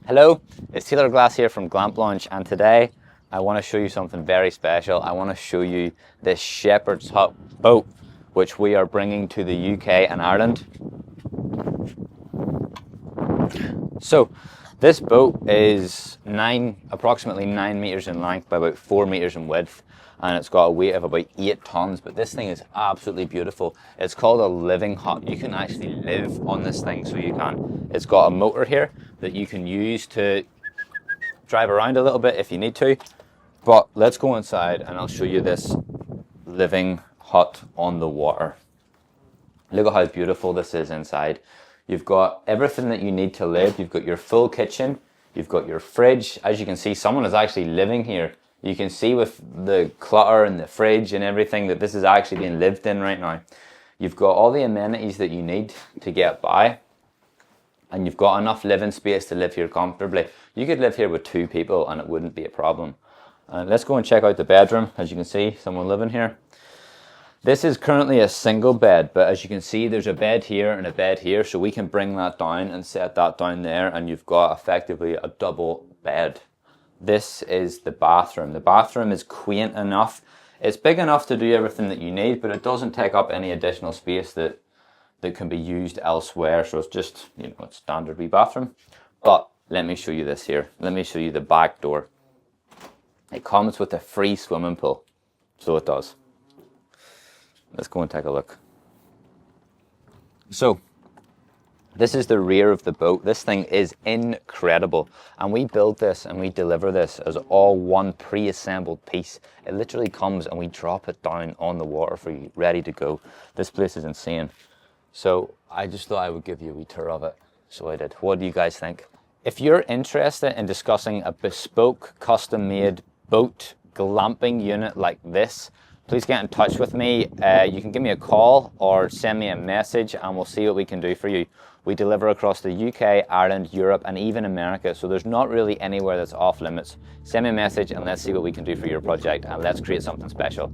Hello, it's Taylor Glass here from GlampLaunch, and today I want to show you something very special. I want to show you this Shepherd's Hut boat, which we are bringing to the UK and Ireland. So this boat is approximately 9 meters in length by about 4 meters in width, and it's got a weight of about 8 tons, but this thing is absolutely beautiful. It's called a living hut. You can actually live on this thing, so you can. It's got a motor here that you can use to drive around a little bit if you need to, but let's go inside and I'll show you this living hut on the water. Look at how beautiful this is inside. You've got everything that you need to live. You've got your full kitchen, you've got your fridge. As you can see, someone is actually living here. You can see with the clutter and the fridge and everything that this is actually being lived in right now. You've got all the amenities that you need to get by, and you've got enough living space to live here comfortably. You could live here with 2 people and it wouldn't be a problem. Let's go and check out the bedroom. As you can see, someone living here. This is currently a single bed, but as you can see, there's a bed here and a bed here, so we can bring that down and set that down there, and you've got effectively a double bed. This is the bathroom. The bathroom is quaint enough. It's big enough to do everything that you need, but it doesn't take up any additional space that can be used elsewhere. So it's just, it's standard wee bathroom. But let me show you this here. Let me show you the back door. It comes with a free swimming pool. So it does. Let's go and take a look. So this is the rear of the boat. This thing is incredible. And we build this and we deliver this as all one pre-assembled piece. It literally comes and we drop it down on the water for you, ready to go. This place is insane. So I just thought I would give you a wee tour of it. So I did. What do you guys think? If you're interested in discussing a bespoke, custom-made boat glamping unit like this, please get in touch with me. You can give me a call or send me a message and we'll see what we can do for you. We deliver across the UK, Ireland, Europe, and even America, so there's not really anywhere that's off limits. Send me a message and let's see what we can do for your project, and let's create something special.